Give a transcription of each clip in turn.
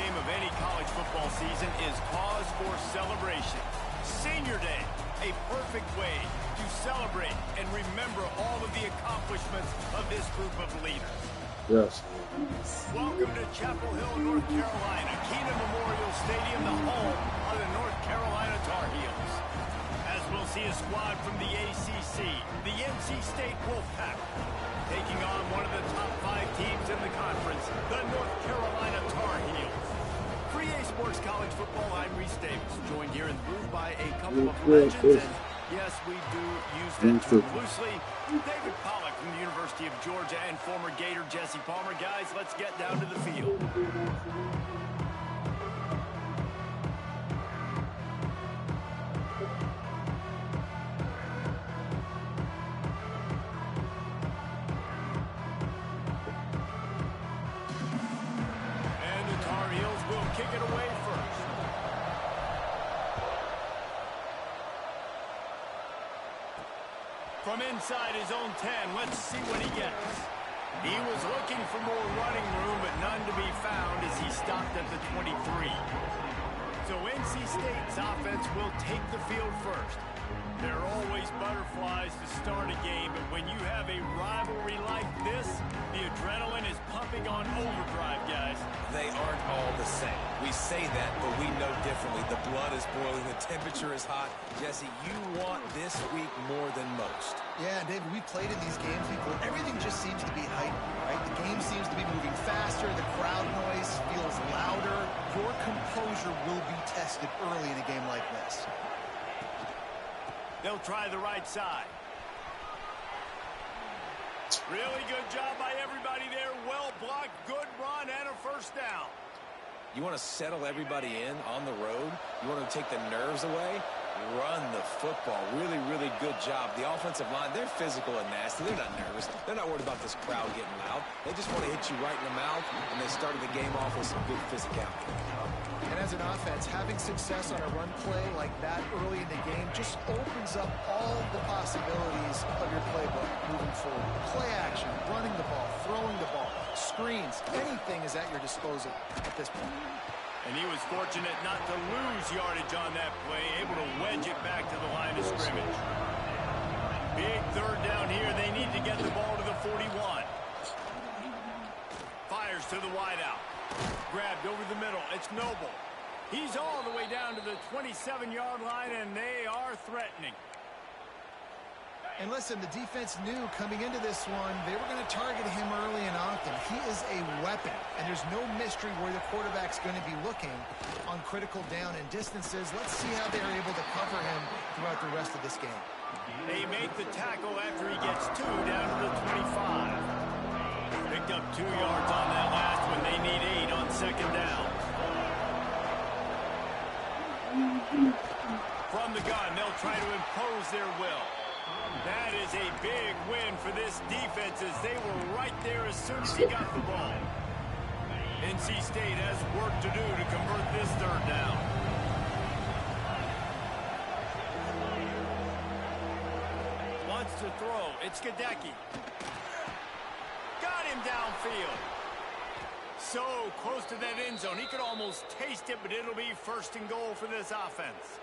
game of any college football season is cause for celebration. Senior Day, a perfect way to celebrate and remember all of the accomplishments of this group of leaders. Yes. Welcome to Chapel Hill, North Carolina, Keenan Memorial Stadium, the home of the North Carolina Tar Heels. As we'll see a squad from the ACC, the NC State Wolfpack, taking on one of the top 5 teams in the conference, the North Carolina Tar Heels. For EA Sports College Football, I'm Reese Davis, joined here in the booth by a couple of legends, and yes, we do use that term loosely. David Pollack from the University of Georgia and former Gator Jesse Palmer. Guys, let's get down to the field. Kick it away first. From inside his own 10, let's see what he gets. He was looking for more running room, but none to be found as he stopped at the 23. So NC State's offense will take the field first. There are always butterflies to start a game, but when you have a rivalry like this, the adrenaline is pumping on overdrive, guys. They aren't all the same. We say that, but we know differently. The blood is boiling. The temperature is hot. Jesse, you want this week more than most. Yeah, David, we played in these games before. Everything just seems to be heightened, right? The game seems to be moving faster. The crowd noise feels louder. Your composure will be tested early in a game like this. They'll try the right side. Really good job by everybody there. Well blocked, good run, and a first down. You want to settle everybody in on the road? You want to take the nerves away? Run the football. Really, really good job. The offensive line, they're physical and nasty. They're not nervous. They're not worried about this crowd getting loud. They just want to hit you right in the mouth, and they started the game off with some good physicality. And as an offense, having success on a run play like that early in the game just opens up all the possibilities of your playbook moving forward. Play action, running the ball, throwing the ball, screens, anything is at your disposal at this point. And he was fortunate not to lose yardage on that play, able to wedge it back to the line of scrimmage. Big third down here. They need to get the ball to the 41. Fires to the wideout. Grabbed over the middle. It's Noble. He's all the way down to the 27-yard line, and they are threatening. And listen, the defense knew coming into this one, they were going to target him early and often. He is a weapon, and there's no mystery where the quarterback's going to be looking on critical down and distances. Let's see how they're able to cover him throughout the rest of this game. They make the tackle after he gets 2 down to the 25. Picked up 2 yards on that last one. They need 8 on second down. From the gun, they'll try to impose their will. That is a big win for this defense as they were right there as soon as he got the ball. NC State has work to do to convert this third down. Wants to throw. It's Gadecki. Got him downfield. So close to that end zone. He could almost taste it, but it'll be first and goal for this offense.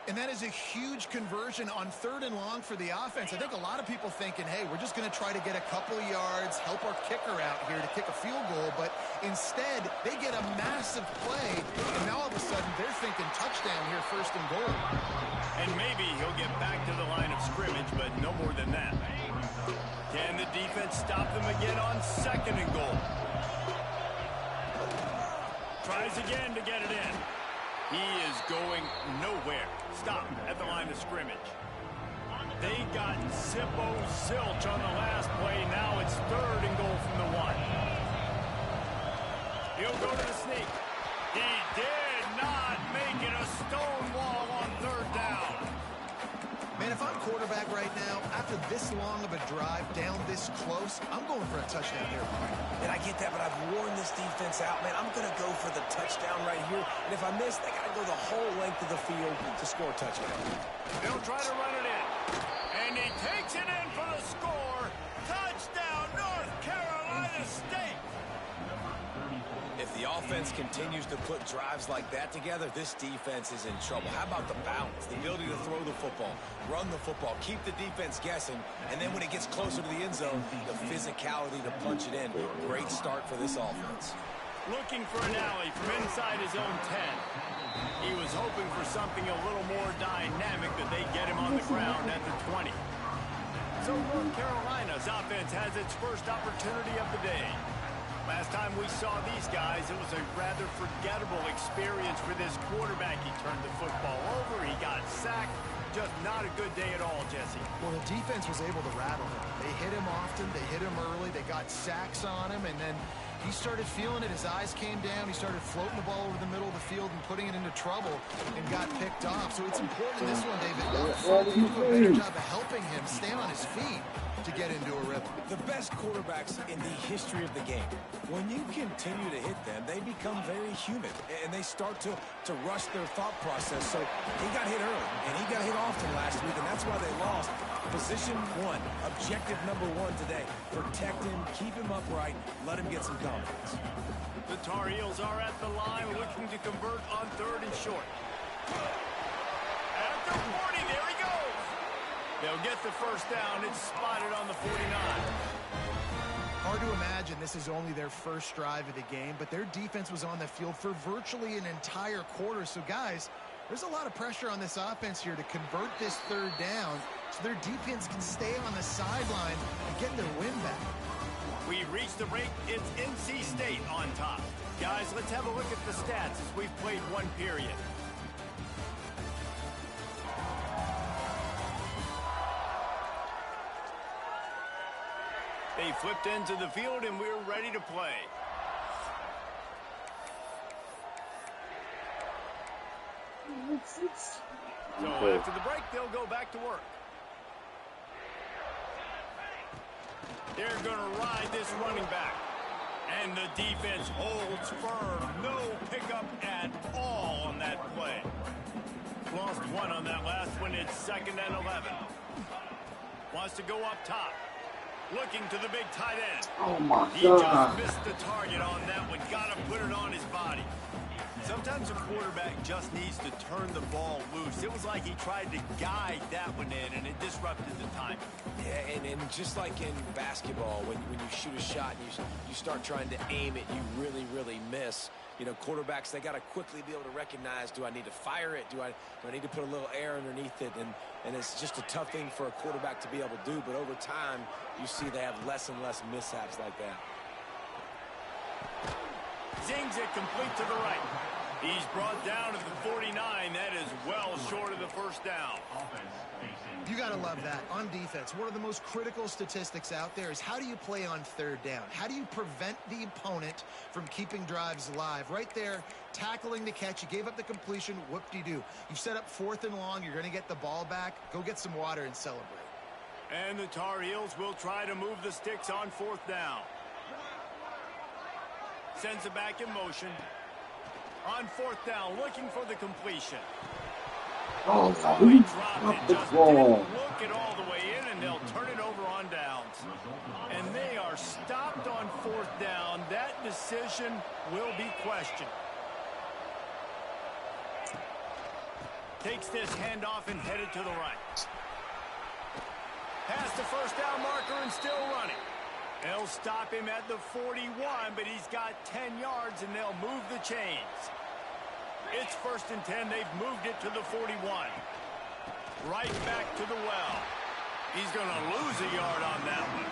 And that is a huge conversion on 3rd and long for the offense. I think a lot of people thinking, hey, we're just going to try to get a couple of yards, help our kicker out here to kick a field goal. But instead, they get a massive play, and now all of a sudden they're thinking touchdown here, 1st and goal. And maybe he'll get back to the line of scrimmage, but no more than that. Can the defense stop them again on 2nd and goal? Tries again to get it in. He is going nowhere. Stop at the line of scrimmage. They got Zippo Zilch on the last play. Now it's 3rd and goal from the 1. He'll go to the sneak. He did not make it. A stone wall on 3rd down. Man, if I'm quarterback right now, after this long of a drive down this close, I'm going for a touchdown here. And I get that, but I've worn this defense out, man. I'm going to go for the touchdown right here. And if I miss, they got to go the whole length of the field to score a touchdown. They'll try to run it in. And he takes it in for the score. Touchdown, North Carolina State. If the offense continues to put drives like that together, this defense is in trouble. How about the balance, the ability to throw the football, run the football, keep the defense guessing, and then when it gets closer to the end zone, the physicality to punch it in. Great start for this offense. Looking for an alley from inside his own 10. He was hoping for something a little more dynamic that they get him on the ground at the 20. So North Carolina's offense has its first opportunity of the day. Last time we saw these guys, it was a rather forgettable experience for this quarterback. He turned the football over, he got sacked. Just not a good day at all, Jesse. Well, the defense was able to rattle him. They hit him often, they hit him early, they got sacks on him, and then he started feeling it. His eyes came down. He started floating the ball over the middle of the field and putting it into trouble and got picked off. So it's important in this one, David. You do a better job of helping him stay on his feet to get into a rhythm. The best quarterbacks in the history of the game, when you continue to hit them, they become very human, and they start to rush their thought process. So he got hit early, and he got hit often last week, and that's why they lost. Position one, objective number one today. Protect him, keep him upright, let him get some confidence. The Tar Heels are at the line looking to convert on 3rd and short. At the 40, there he goes. They'll get the first down. It's spotted on the 49. Hard to imagine this is only their first drive of the game, but their defense was on the field for virtually an entire quarter. So, guys, there's a lot of pressure on this offense here to convert this 3rd down so their defense can stay on the sideline and get their win back. We've reached the break. It's NC State on top. Guys, let's have a look at the stats as we've played one period. They flipped into the field, and we're ready to play. So after the break, they'll go back to work. They're going to ride this running back. And the defense holds firm. No pickup at all on that play. Lost one on that last one. It's 2nd and 11. Wants to go up top. Looking to the big tight end. Oh my He God. just missed the target on that one. Got to put it on his body. Sometimes a quarterback just needs to turn the ball loose. It was like he tried to guide that one in, and it disrupted the time. Yeah, and just like in basketball, when you shoot a shot and you start trying to aim it, you really miss. You know, quarterbacks, they got to quickly be able to recognize, do I need to fire it? Do I need to put a little air underneath it? And it's just a tough thing for a quarterback to be able to do. But over time, you see they have less and less mishaps like that. Zings it complete to the right. He's brought down at the 49. That is well short of the first down. You got to love that. On defense, one of the most critical statistics out there is how do you play on 3rd down? How do you prevent the opponent from keeping drives alive? Right there, tackling the catch. You gave up the completion. Whoop-de-doo. You've set up 4th and long. You're going to get the ball back. Go get some water and celebrate. And the Tar Heels will try to move the sticks on 4th down. Sends it back in motion. On 4th down, looking for the completion. Oh, He dropped it, the just ball. didn't look it all the way in, and they'll turn it over on downs. And they are stopped on 4th down. That decision will be questioned. Takes this handoff and headed to the right. Past the first down marker and still running. They'll stop him at the 41, but he's got 10 yards, and they'll move the chains. It's 1st and 10. They've moved it to the 41. Right back to the well. He's going to lose a yard on that one.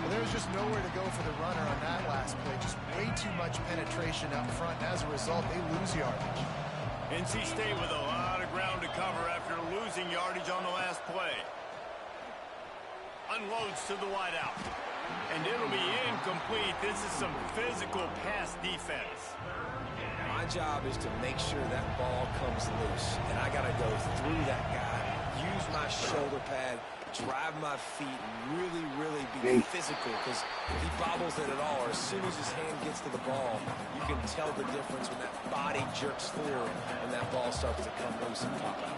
Well, there's just nowhere to go for the runner on that last play. Just way too much penetration up front. And as a result, they lose yardage. NC State with a lot of ground to cover after losing yardage on the last play. Unloads to the wideout. And it'll be incomplete. This is some physical pass defense. My job is to make sure that ball comes loose, and I got to go through that guy, use my shoulder pad, drive my feet and really, really be physical, because if he bobbles it at all, or as soon as his hand gets to the ball, you can tell the difference when that body jerks forward and that ball starts to come loose and pop out.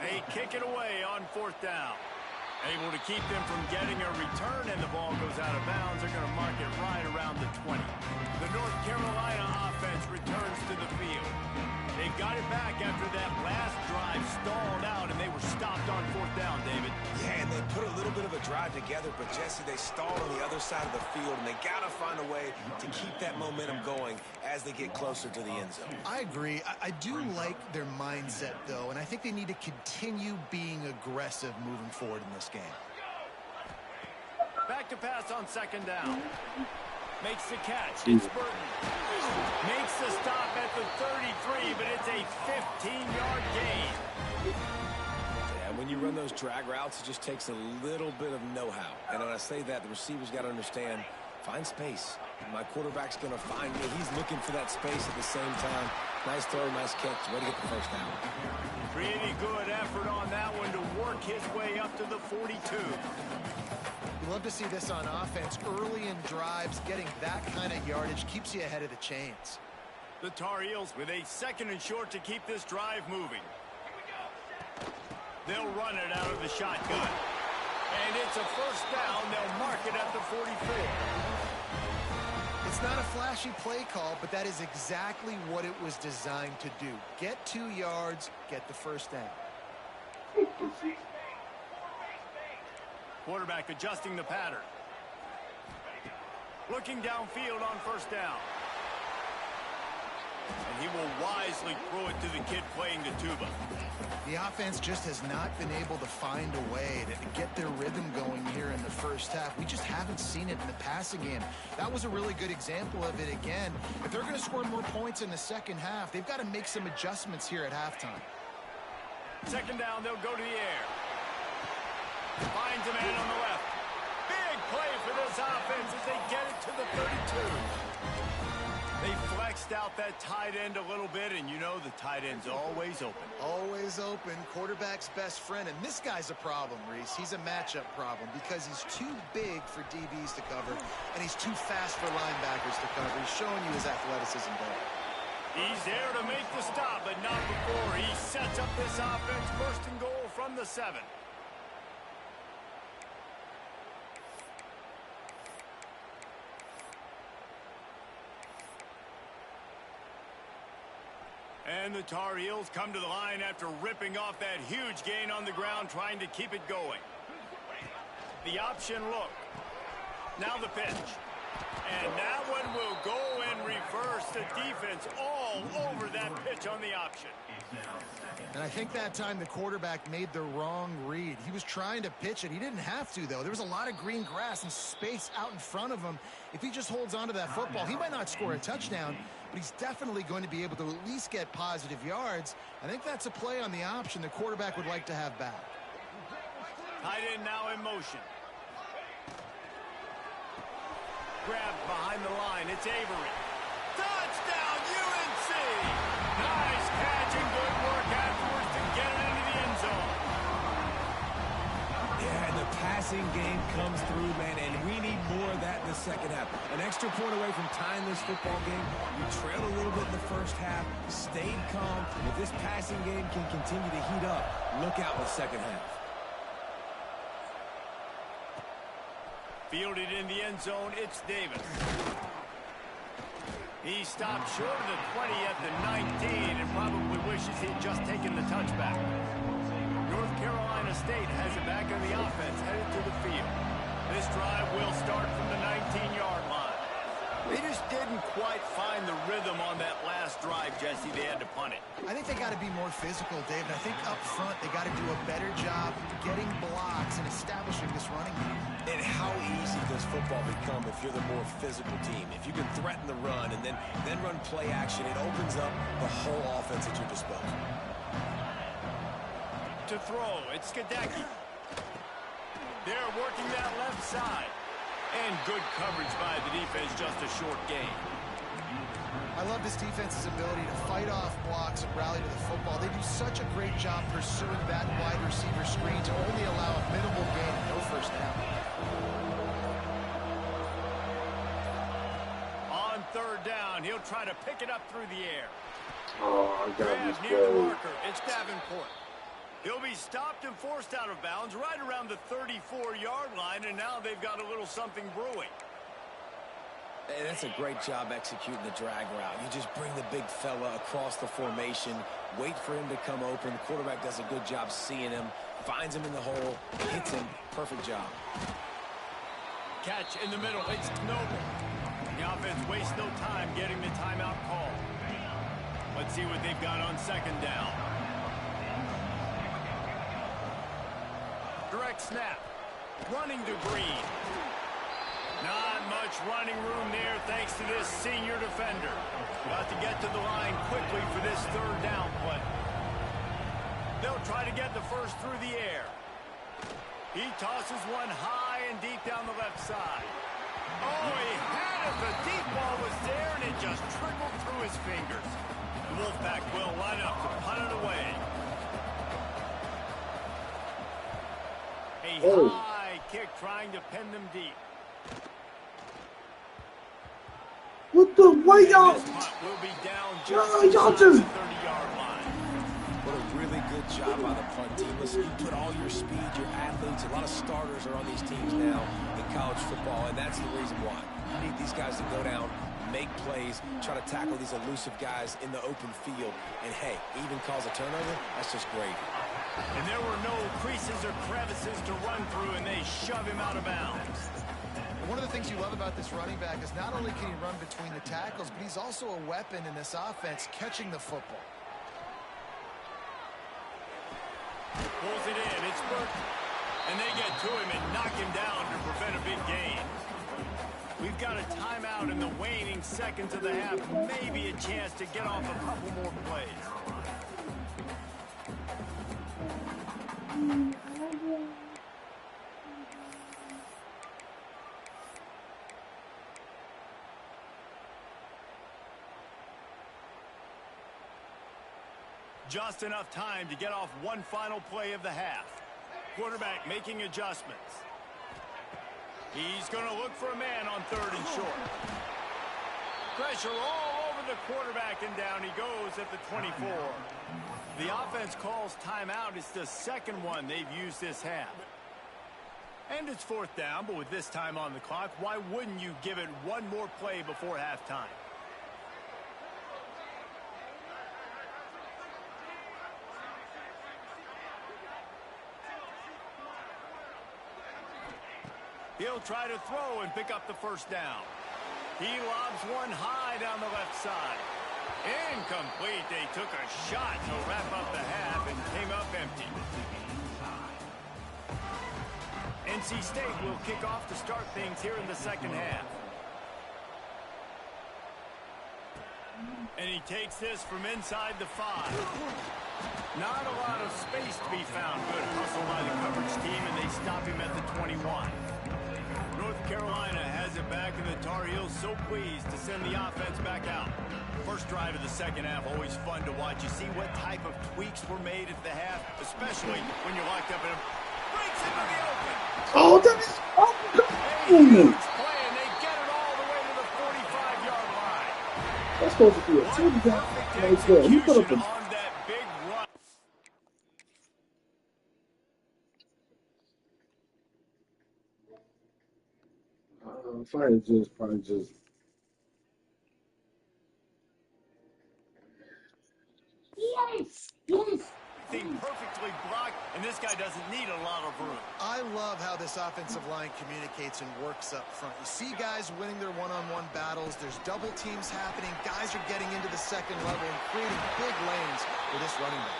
They kick it away on 4th down. Able to keep them from getting a return, and the ball goes out of bounds. They're going to mark it right around the 20. The North Carolina offense returns to the field. They got it back after that last drive stalled out, and they were stopped on 4th down, David. Yeah, and they put a little bit of a drive together, but Jesse, they stalled on the other side of the field, and they got to find a way to keep that momentum going as they get closer to the end zone. I agree. I do like their mindset, though, and I think they need to continue being aggressive moving forward in this game. Back to pass on 2nd down. Makes the catch. It's Burton. Makes the stop at the 33, but it's a 15-yard gain. Yeah, when you run those drag routes, it just takes a little bit of know-how. And when I say that, the receivers got to understand, find space. My quarterback's going to find me. He's looking for that space at the same time. Nice throw, nice catch. Way to get the first down. Pretty good effort on that one to work his way up to the 42. You love to see this on offense. Early in drives, getting that kind of yardage keeps you ahead of the chains. The Tar Heels with a 2nd and short to keep this drive moving. They'll run it out of the shotgun. And it's a 1st down. They'll mark it at the 44. It's not a flashy play call, but that is exactly what it was designed to do. Get 2 yards, get the 1st down. Quarterback adjusting the pattern. Looking downfield on 1st down. And he will wisely throw it to the kid playing the tuba. The offense just has not been able to find a way to get their rhythm going here in the 1st half. We just haven't seen it in the passing game. That was a really good example of it again. If they're going to score more points in the 2nd half, they've got to make some adjustments here at halftime. 2nd down, they'll go to the air. Finds a man on the left. Big play for this offense as they get it to the 32. They flexed out that tight end a little bit, and you know the tight end's always open. Always open. Quarterback's best friend. And this guy's a problem, Reese. He's a matchup problem because he's too big for DBs to cover, and he's too fast for linebackers to cover. He's showing you his athleticism there. He's there to make the stop, but not before he sets up this offense. 1st and goal from the 7. And the Tar Heels come to the line after ripping off that huge gain on the ground, trying to keep it going. The option look. Now the pitch. And that one will go and reverse. The defense all over that pitch on the option. And I think that time the quarterback made the wrong read. He was trying to pitch it. He didn't have to, though. There was a lot of green grass and space out in front of him. If he just holds on to that football, he might not score a touchdown, but he's definitely going to be able to at least get positive yards. I think that's a play on the option the quarterback would like to have back. Tight end now in motion. Grabbed behind the line. It's Avery. Touchdown, UNC! Nice catch and good work afterwards to get it into the end zone. Yeah, and the passing game comes through, man, and we need more of that in the 2nd half. An extra point away from tying this football game. We trailed a little bit in the 1st half, stayed calm. If this passing game can continue to heat up, look out in the 2nd half. Fielded in the end zone, it's Davis. He stopped short of the 20 at the 19 and probably wishes he'd just taken the touchback. North Carolina State has it back on the offense, headed to the field. This drive will start from the 19-yard line. They just didn't quite find the rhythm on that last drive, Jesse. They had to punt it. I think they got to be more physical, David. I think up front they got to do a better job getting blocks and establishing this running game. And how easy does football become if you're the more physical team? If you can threaten the run and then run play action, it opens up the whole offense at your disposal. To throw, it's Skidecki. They're working that left side. And good coverage by the defense, just a short gain. I love this defense's ability to fight off blocks and rally to the football. They do such a great job pursuing that wide receiver screen to only allow a minimal gain and no first down. On third down, he'll try to pick it up through the air. Oh, I got Grab this near the play. marker. It's Davenport. He'll be stopped and forced out of bounds right around the 34-yard line, and now they've got a little something brewing. And that's a great job executing the drag route. You just bring the big fella across the formation, wait for him to come open. The quarterback does a good job seeing him, finds him in the hole, hits him. Perfect job. Catch in the middle. It's Noble. The offense wastes no time getting the timeout call. Let's see what they've got on second down. Direct snap. Running to Green. Not much running room there thanks to this senior defender. Got to get to the line quickly for this third down play. They'll try to get the first through the air. He tosses one high and deep down the left side. Oh, he had it. The deep ball was there, and it just trickled through his fingers. The Wolfpack will line up to punt it away. A high kick trying to pin them deep. What the? Why y'all? This punt will be down Y'all just just. the 30-yard line. What a really good job by the punt team. Listen, you put all your speed, your athletes, a lot of starters are on these teams now in college football, and that's the reason why. You need these guys to go down, make plays, try to tackle these elusive guys in the open field, and hey, even cause a turnover, that's just great. And there were no creases or crevices to run through, and they shove him out of bounds. One of the things you love about this running back is not only can he run between the tackles, but he's also a weapon in this offense, catching the football. Pulls it in. It's Burton. And they get to him and knock him down to prevent a big gain. We've got a timeout in the waning seconds of the half. Maybe a chance to get off a couple more plays. Just enough time to get off one final play of the half. Quarterback making adjustments. He's going to look for a man on third and short. Pressure all over the quarterback, and down he goes at the 24. The offense calls timeout. It's the second one they've used this half. And it's fourth down, but with this time on the clock, why wouldn't you give it one more play before halftime? He'll try to throw and pick up the first down. He lobs one high down the left side. Incomplete. They took a shot to wrap up the half and came up empty. NC State will kick off to start things here in the second half. And he takes this from inside the 5. Not a lot of space to be found. Good hustle by the coverage team, and they stop him at the 21. North Carolina has it back, and the Tar Heels so pleased to send the offense back out. First drive of the second half, always fun to watch. You see what type of tweaks were made at the half, especially when you're locked up in a... Breaks into the open. Oh, that is. Oh, A huge play, and they get it all the way to the 45-yard line. that's supposed to be a touchdown right there. He put up a. On that big run. Fire just probably just. Yes, yes. Thing perfectly blocked, and this guy doesn't need a lot of room. I love how this offensive line communicates and works up front. You see guys winning their one-on-one battles. There's double teams happening. Guys are getting into the second level and creating big lanes for this running back.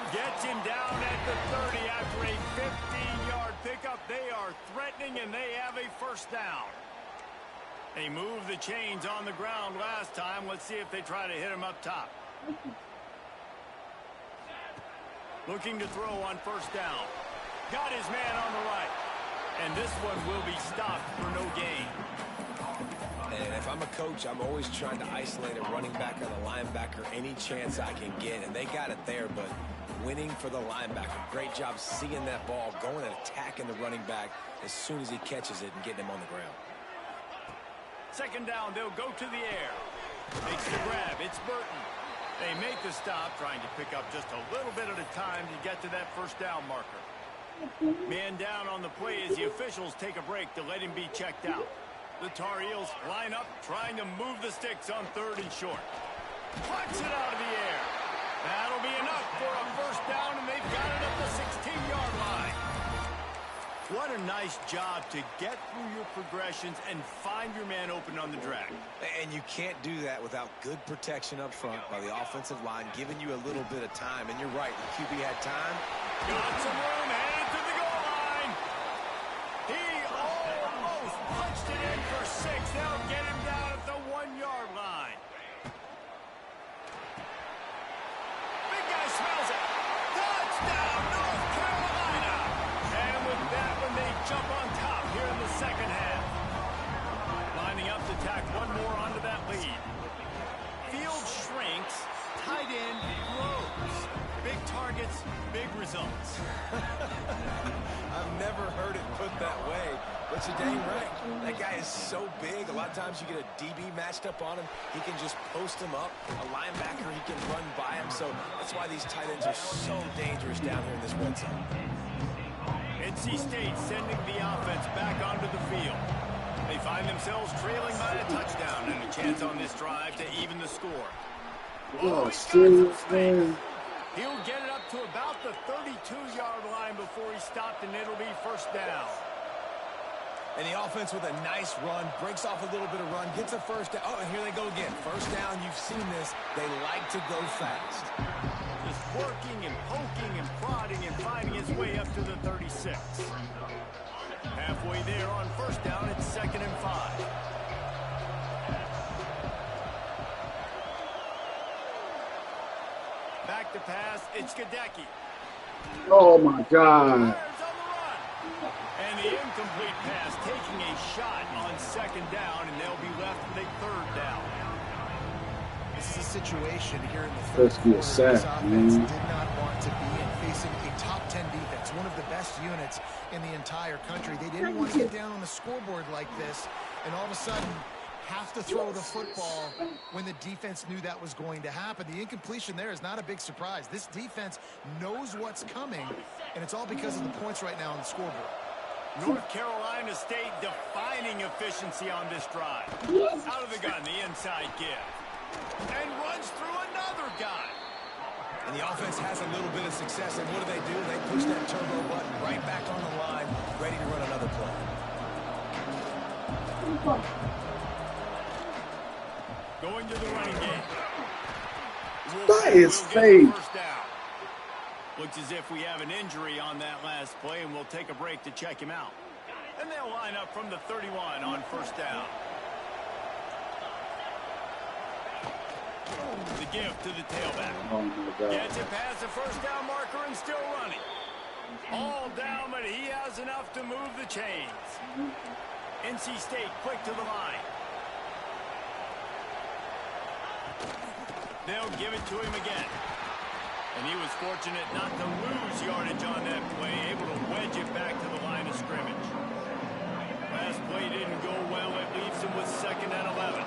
Gets him down at the 30 after a 15-yard pickup. They are threatening, and they have a first down. They moved the chains on the ground last time. Let's see if they try to hit him up top. Looking to throw on first down. Got his man on the right. And this one will be stopped for no gain. And if I'm a coach, I'm always trying to isolate a running back or the linebacker any chance I can get. And they got it there, but winning for the linebacker. Great job seeing that ball, going and attacking the running back as soon as he catches it and getting him on the ground. Second down, they'll go to the air. Makes the grab. It's Burton. They make the stop, trying to pick up just a little bit at a time to get to that first down marker. Man down on the play as the officials take a break to let him be checked out. The Tar Heels line up, trying to move the sticks on 3rd and short. Plucks it out of the air. That'll be enough for a first down, and they've got it up the 16-yard line. What a nice job to get through your progressions and find your man open on the drag. And you can't do that without good protection up front by the offensive line, giving you a little bit of time. And you're right, the QB had time. Got some room, headed to the goal line. He almost punched it in for 6. They'll get him down at the 1-yard line. Big guy smells it. Touchdown, North Carolina. And with that one, they jump on top here in the second half. Lining up to tack one more onto that lead. Field shrinks, tight end grows. Big targets, big results. I've never heard it put that way, but you're dang right. That guy is so big. A lot of times you get a DB matched up on him. He can just post him up. A linebacker, he can run by him. So that's why these tight ends are so dangerous down here in this red zone. NC State sending the offense back onto the field. They find themselves trailing by a touchdown and a chance on this drive to even the score. Oh, seriously? He'll get it up to about the 32-yard line before he stopped, and it'll be first down. And the offense with a nice run, breaks off a little bit of run, gets a first down. Oh, and here they go again. First down, you've seen this. They like to go fast. Just working and poking and prodding and finding his way up to the 36. Halfway there on first down, it's 2nd and 5. Back to pass, it's Gadecki. Oh, my God. And the incomplete pass taking a shot on 2nd down, and they'll be left with a 3rd down. This is a situation here in the third quarter. This offense did not want to be in, facing a top 10 defense, one of the best units in the entire country. They didn't want to get down on the scoreboard like this, and all of a sudden have to throw the football when the defense knew that was going to happen. The incompletion there is not a big surprise. This defense knows what's coming, and it's all because of the points right now on the scoreboard. North Carolina State defining efficiency on this drive. Out of the gun, the inside give. And runs through another guy. And the offense has a little bit of success, and what do? They push that turbo button right back on the line, ready to run another play. Going to the running game. That is fake. Looks as if we have an injury on that last play, and we'll take a break to check him out. And they'll line up from the 31 on first down. The give to the tailback. Oh, my God. Gets it past the first down marker and still running. All down, but he has enough to move the chains. NC State quick to the line. They'll give it to him again. And he was fortunate not to lose yardage on that play, able to wedge it back to the line of scrimmage. Last play didn't go well. It leaves him with 2nd and 11.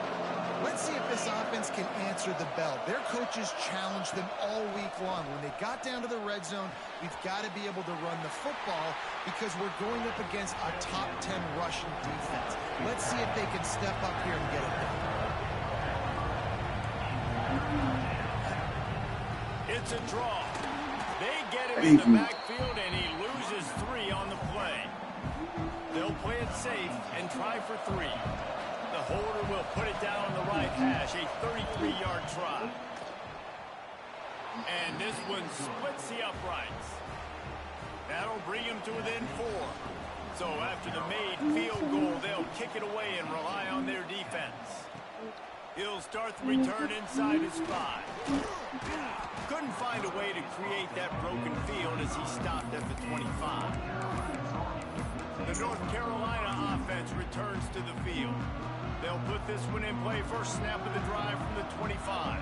Let's see if this offense can answer the bell. Their coaches challenged them all week long. When they got down to the red zone, we've got to be able to run the football because we're going up against a top 10 rushing defense. Let's see if they can step up here and get it done. It's a draw. They get him in the backfield, and he loses 3 on the play. They'll play it safe and try for 3. The holder will put it down on the right hash, a 33-yard try. And this one splits the uprights. That'll bring him to within 4. So after the made field goal, they'll kick it away and rely on their defense. He'll start the return inside his 5. Couldn't find a way to create that broken field as he stopped at the 25. The North Carolina offense returns to the field. They'll put this one in play first snap of the drive from the 25.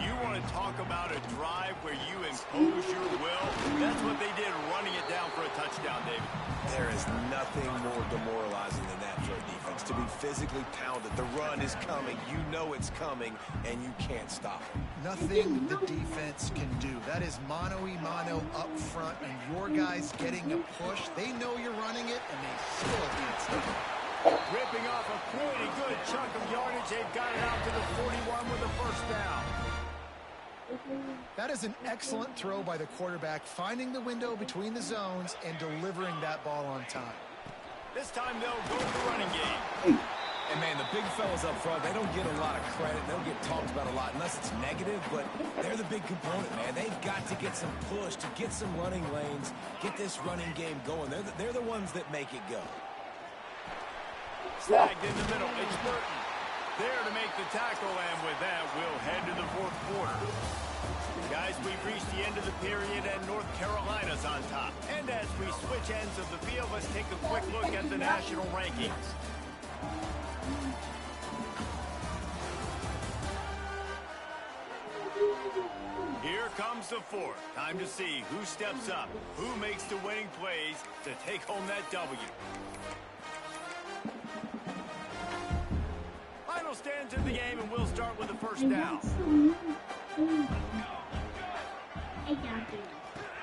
You want to talk about a drive where you impose your will? That's what they did, running it down for a touchdown, David. There is nothing more demoralizing than that for a defense. To be physically pounded. The run is coming. You know it's coming, and you can't stop it. Nothing the defense can do. That is mano-a-mano up front, and your guys getting a push. They know you're running it, and they still can't stop it. Ripping off a pretty good chunk of yardage. They've got it out to the 41 with a first down. That is an excellent throw by the quarterback, finding the window between the zones and delivering that ball on time. This time they'll go to the running game. And, man, the big fellas up front, they don't get a lot of credit. They don't get talked about a lot unless it's negative, but they're the big component, man. They've got to get some push, to get some running lanes, get this running game going. They're the ones that make it go. Snagged in the middle. It's Burton. There to make the tackle, and with that, we'll head to the fourth quarter. Guys, we've reached the end of the period, and North Carolina's on top. And as we switch ends of the field, let's take a quick look at the national rankings. Here comes the fourth. Time to see who steps up, who makes the winning plays to take home that W. Final stands in the game, and we'll start with the first down.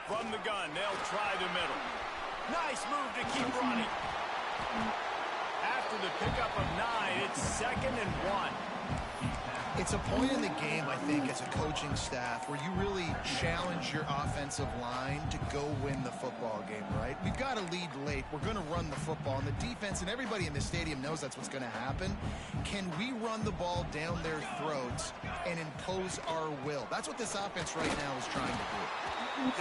From the gun, they'll try the middle. Nice move to keep running. After the pickup of 9, it's 2nd and 1. It's a point in the game, I think, as a coaching staff, where you really challenge your offensive line to go win the football game, right? We've got to lead late. We're going to run the football, and the defense and everybody in the stadium knows that's what's going to happen. Can we run the ball down their throats and impose our will? That's what this offense right now is trying to do.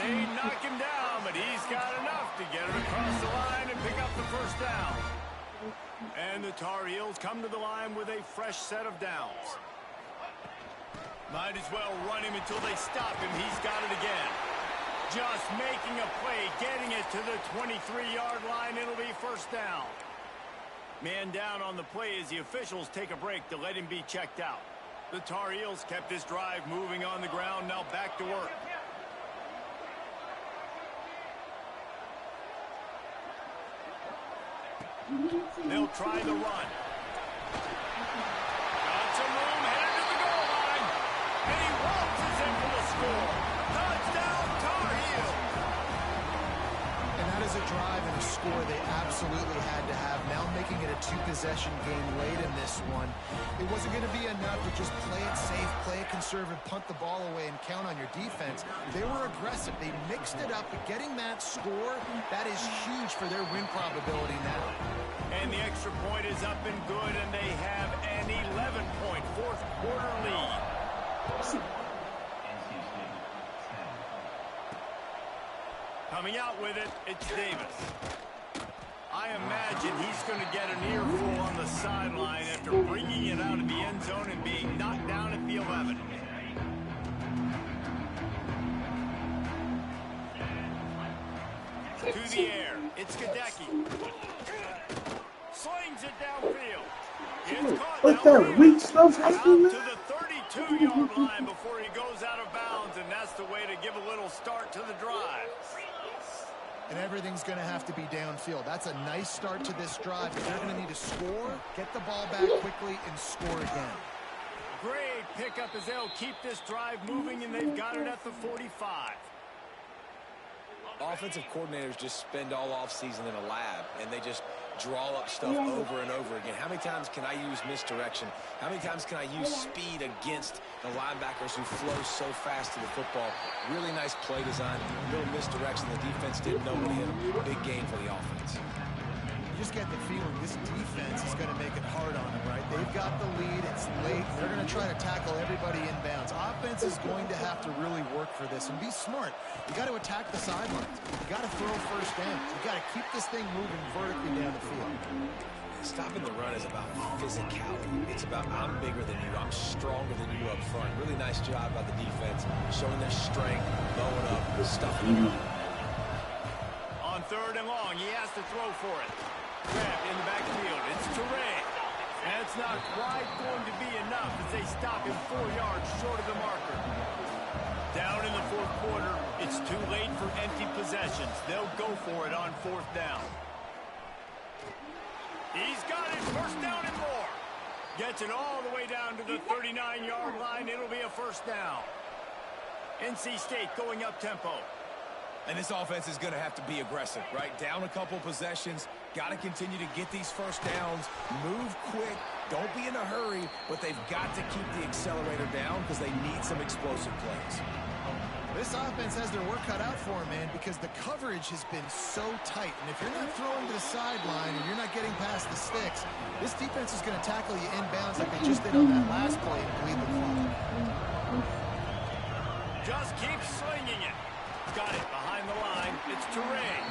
They knock him down, but he's got enough to get it across the line and pick up the first down. And the Tar Heels come to the line with a fresh set of downs. Might as well run him until they stop him. He's got it again. Just making a play, getting it to the 23-yard line. It'll be first down. Man down on the play as the officials take a break to let him be checked out. The Tar Heels kept this drive moving on the ground. Now back to work. They'll try the run. Got some room, headed to the goal line. And he waltzes in for the score. Touchdown, Tar Heels. And that is a drive and a score they absolutely had to have. Now making it a two-possession game late in this one. It wasn't going to be enough to just play it safe, play it conservative, punt the ball away, and count on your defense. They were aggressive. They mixed it up, but getting that score, that is huge for their win probability now. And the extra point is up and good, and they have an 11-point fourth quarter lead. Coming out with it, it's Davis. I imagine he's going to get an earful on the sideline after bringing it out of the end zone and being knocked down at the 11. To the air, it's Gadecki. Slings it downfield. It's caught What the reach stuff out happening? to the 32-yard line before he goes out of bounds, and that's the way to give a little start to the drive. And everything's going to have to be downfield. That's a nice start to this drive. If they're going to need to score, get the ball back quickly and score again. Great pickup as they'll keep this drive moving, and they've got it at the 45. Offensive coordinators just spend all offseason in a lab, and they just draw up stuff over and over again. How many times can I use misdirection? How many times can I use speed against the linebackers who flow so fast to the football? Really nice play design, little misdirection. The defense didn't know when he had a big game for the offense. You just get the feeling this defense is going to make it hard on them, right? They've got the lead. It's late. They're going to try to tackle everybody inbounds. Offense is going to have to really work for this and be smart. You got to attack the sidelines. You got to throw first down. You got to keep this thing moving vertically down the field. Stopping the run is about physicality. It's about I'm bigger than you. I'm stronger than you up front. Really nice job by the defense, showing their strength, blowing up, stuffing the run. On 3rd and long, he has to throw for it. Trapped in the backfield. It's Touré. And it's not quite going to be enough as they stop him 4 yards short of the marker. Down in the fourth quarter, it's too late for empty possessions. They'll go for it on fourth down. He's got it, first down and more. Gets it all the way down to the 39-yard line. It'll be a first down. NC State going up tempo. And this offense is going to have to be aggressive, right? Down a couple possessions. Got to continue to get these first downs. Move quick. Don't be in a hurry, but they've got to keep the accelerator down because they need some explosive plays. This offense has their work cut out for them, man, because the coverage has been so tight. And if you're not throwing to the sideline and you're not getting past the sticks, this defense is going to tackle you inbounds like they just did on that last play and bleed the clock. Just keep slinging it. Got it behind the line. It's Turay.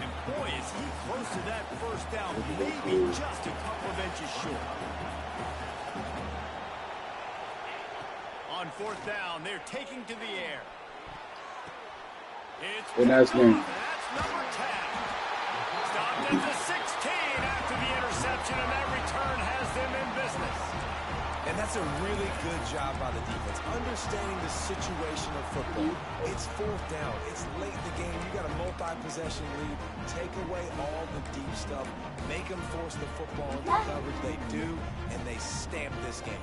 And boy, is he close to that first down. Maybe just a couple of inches short. On fourth down, they're taking to the air. It's nice game. That's number 10. Stopped at the 16 after the interception, and that return has them in business. And that's a really good job by the defense, understanding the situation of football. It's fourth down. It's late in the game. You got a multi-possession lead. Take away all the deep stuff. Make them force the football into coverage. They do, and they stamp this game.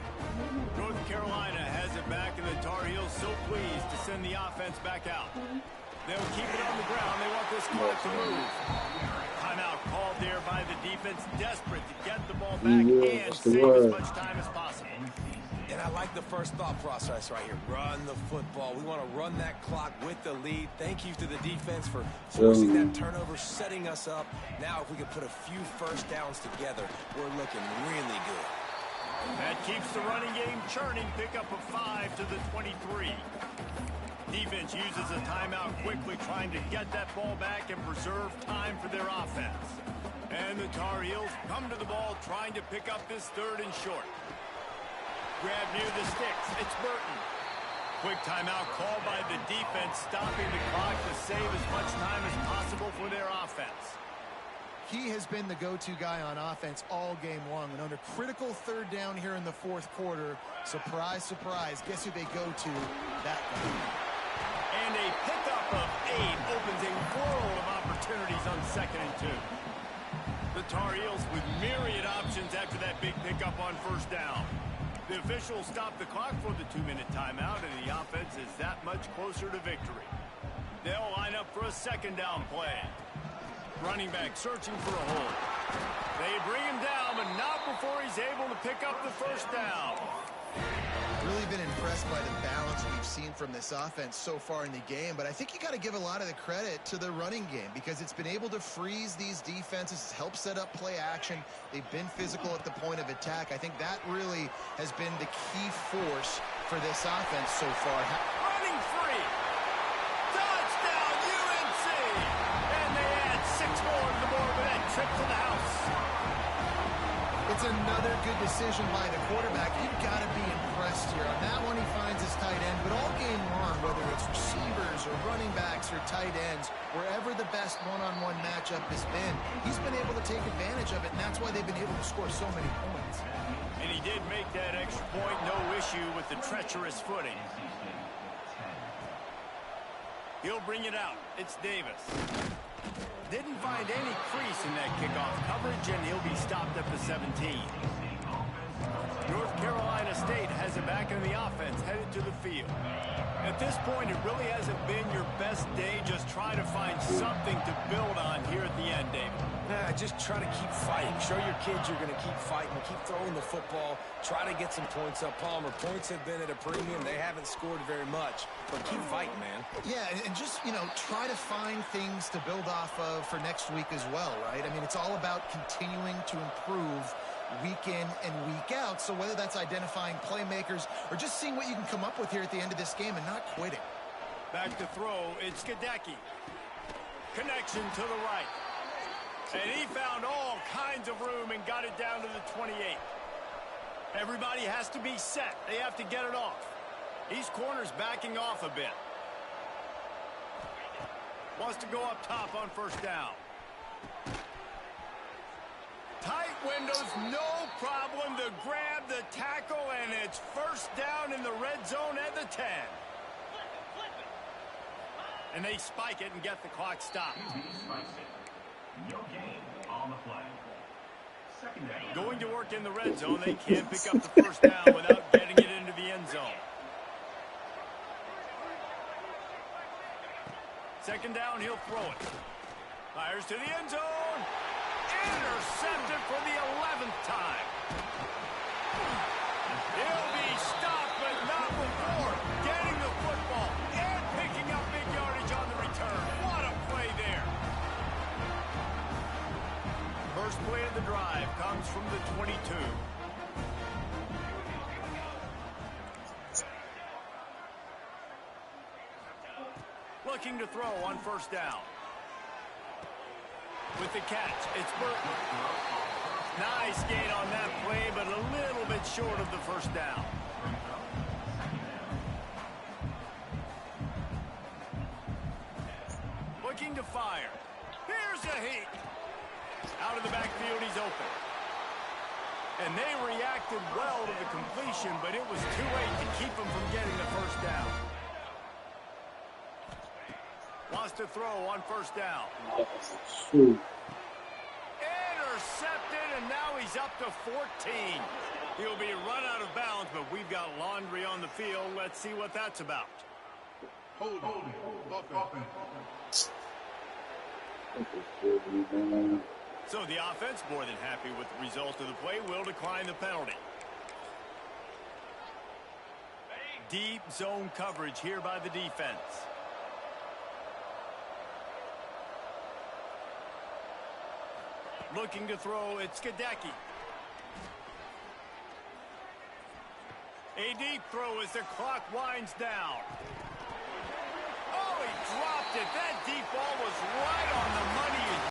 North Carolina has it back, and the Tar Heels so pleased to send the offense back out. They'll keep it on the ground. They want this clock to move. Timeout called there by the defense, desperate to get the ball back and save as much time as possible. And I like the first thought process right here. Run the football. We want to run that clock with the lead. Thank you to the defense for forcing that turnover, setting us up. Now if we can put a few first downs together, we're looking really good. That keeps the running game churning. Pick up a 5 to the 23. Defense uses a timeout quickly, trying to get that ball back and preserve time for their offense. And the Tar Heels come to the ball, trying to pick up this third and short. Grab near the sticks. It's Burton. Quick timeout called by the defense, stopping the clock to save as much time as possible for their offense. He has been the go-to guy on offense all game long. And under critical third down here in the fourth quarter, surprise, surprise, guess who they go to? That guy. And a pickup of 8 opens a world of opportunities on 2nd and 2. The Tar Heels with myriad options after that big pickup on first down. The officials stop the clock for the 2-minute timeout, and the offense is that much closer to victory. They'll line up for a second down play. Running back searching for a hole. They bring him down, but not before he's able to pick up the first down. Really been impressed by the balance we've seen from this offense so far in the game, but I think you got to give a lot of the credit to the running game because it's been able to freeze these defenses, help set up play action. They've been physical at the point of attack. I think that really has been the key force for this offense so far. Running free. Touchdown, UNC. And they add 6 more to the board with that trip to the house. It's another good decision by the quarterback. You've got to be impressed here. On that one, he finds his tight end. But all game long, whether it's receivers or running backs or tight ends, wherever the best one-on-one matchup has been, he's been able to take advantage of it, and that's why they've been able to score so many points. And he did make that extra point, no issue with the treacherous footing. He'll bring it out. It's Davis. Didn't find any crease in that kickoff coverage, and he'll be stopped at the 17. North Carolina State has it back in the offense, headed to the field. At this point, it really hasn't been your best day. Just try to find something to build on here at the end, David. Just try to keep fighting. Show your kids you're going to keep fighting, keep throwing the football, try to get some points up. Palmer, points have been at a premium. They haven't scored very much, but keep fighting, man. Yeah, and just, try to find things to build off of for next week as well, right? I mean, it's all about continuing to improve week in and week out. So whether that's identifying playmakers or just seeing what you can come up with here at the end of this game and not quitting. Back to throw, it's Gadecki. Connection to the right. And he found all kinds of room and got it down to the 28. Everybody has to be set. They have to get it off. These corners backing off a bit. Wants to go up top on first down. Tight windows, no problem to grab the tackle, and it's first down in the red zone at the 10. And they spike it and get the clock stopped. No gain on the play. Second down. Going to work in the red zone, they can't pick up the first down without getting it into the end zone. Second down, he'll throw it. Fires to the end zone. Intercepted for the 11th time. He'll be stopped, but not before getting the football and picking up big yardage on the return. What a play there. First play of the drive comes from the 22. Looking to throw on first down. With the catch, it's Burton. Nice gain on that play, but a little bit short of the first down. Looking to fire. Here's a hit. Out of the backfield, he's open. And they reacted well to the completion, but it was too late to keep him from getting the first down. Lost a throw on first down. Shoot. Intercepted, and now he's up to 14. He'll be run out of bounds, but we've got laundry on the field. Let's see what that's about. Hold it. So the offense, more than happy with the result of the play, will decline the penalty. Deep zone coverage here by the defense. Looking to throw, it's Gadecki. A deep throw as the clock winds down. Oh, he dropped it. That deep ball